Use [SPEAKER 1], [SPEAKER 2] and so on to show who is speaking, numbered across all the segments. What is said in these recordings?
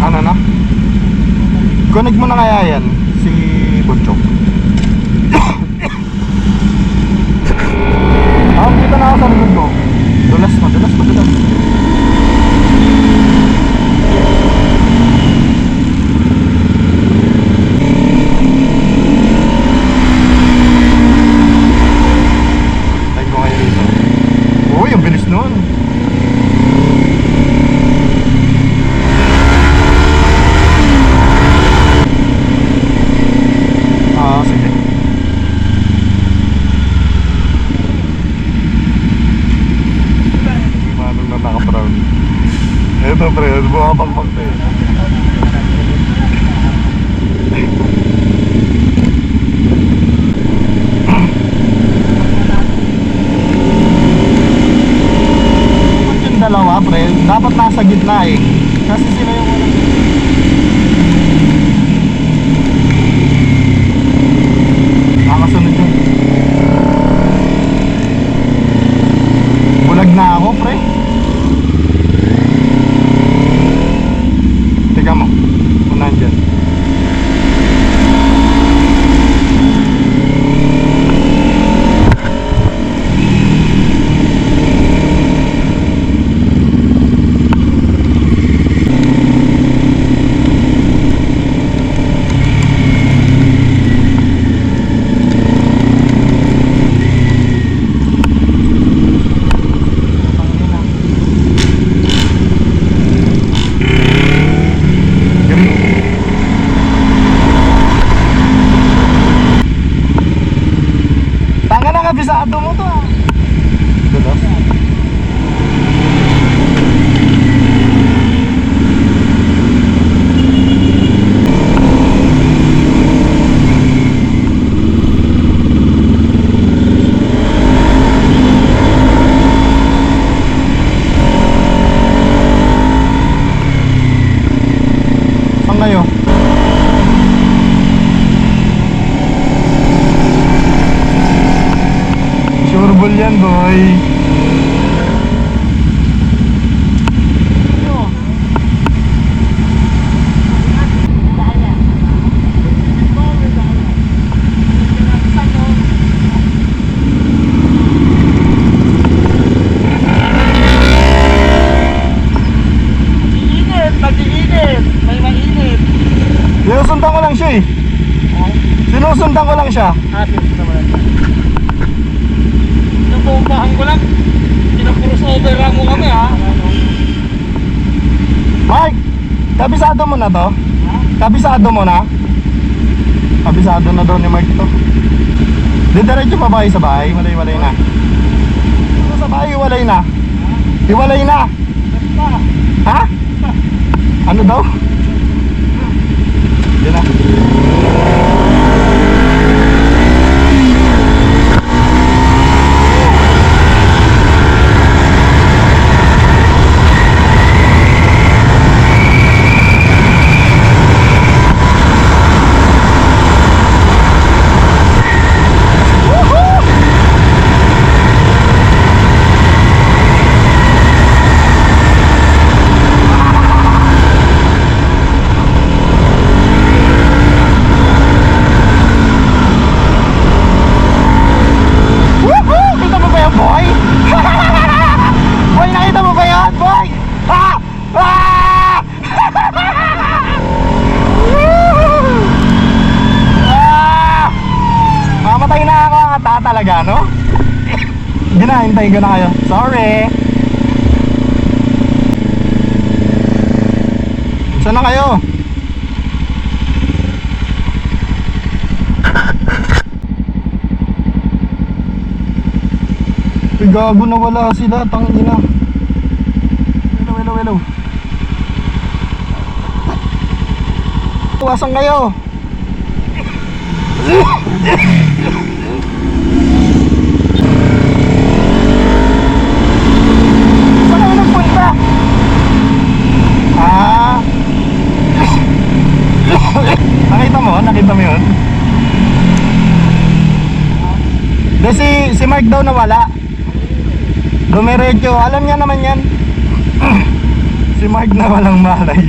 [SPEAKER 1] Ano na? Connect mo na kaya yan si Bunchok. Kita na ako sa likod mo. Dulas mo. Like mo kayo dito. Uy, ang bilis nun. Sige. Manong na naka-brown. Ito pre, bumapakpak na eh. Yung dalawa pre, dapat nasa gitna eh. Kasi sila yung walang nakasunod yun. Bulag na ako pre. Teka mo, unahan dyan. Kabisado mo to ah. Dulas. Saan kayo? Sureball yan boy. Mag-iinit. May mainit. Sinusundan ko lang siya eh. Sinusundan ko lang siya. Sinusundan mo lang siya. Bombahan ko lang. Pinag-crossover lang mo kami ha. Mark, kabisado mo na to? Kabisado mo na? Kabisado na daw ni Mark to. Didiretso pa ba kayo sa bahay? Walay-walay na. Sa bahay, hiwalay na. Hiwalay na. Ha? Ano daw? Yan na. Talaga, no? Ginahintayin ko na kayo. Sorry. Saan na kayo? Ay, gago na wala sila. Tangina. Hello. Tuwasan kayo. Nakita mo yun? Si Mark daw nawala. Dumiretso, alam niya naman yan. Si Mark na walang malay.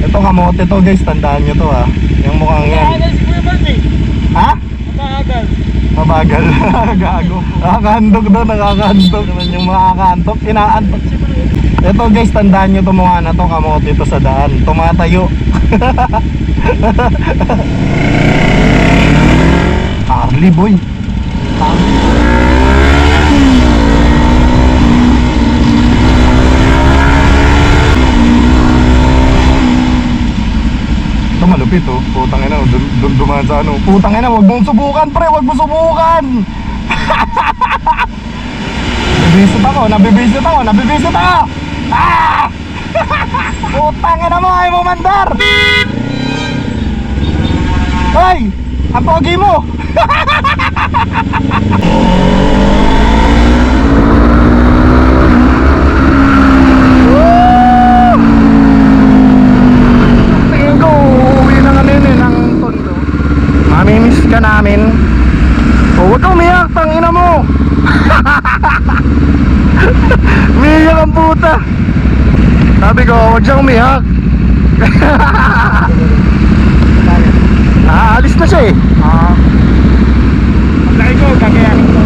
[SPEAKER 1] Ito kamote to guys, tandaan nyo to ha. Yung mukhang yan.
[SPEAKER 2] Mabagal si Kuya Bart eh.
[SPEAKER 1] Ha?
[SPEAKER 2] Mabagal.
[SPEAKER 1] Mabagal. Gago. Nakakahandog daw, nakakahandog. Naman yung makakahandog, inaantok. Ito guys, tandaan nyo to mukha na to, kamote to sa daan. Tumatayo. Harley boy. Ito malupit oh. Putang ina, dun dumaan sa ano. Putang ina, wag mong subukan pre, wag mo subukan. Nabibisit ako. Ah! Putang ina mo, ay mo mandar. Hoy, ang pogi mo. Tingin ko, uuwi na kami ng Tondo. Mamimiss ka namin. Oh, huwag kang umiyak, tangina mo. Umiyak ang puta. Sabi ko, huwag siyang umiyak. Alis na siya eh.
[SPEAKER 2] Ang laki ko, kagayahin ko.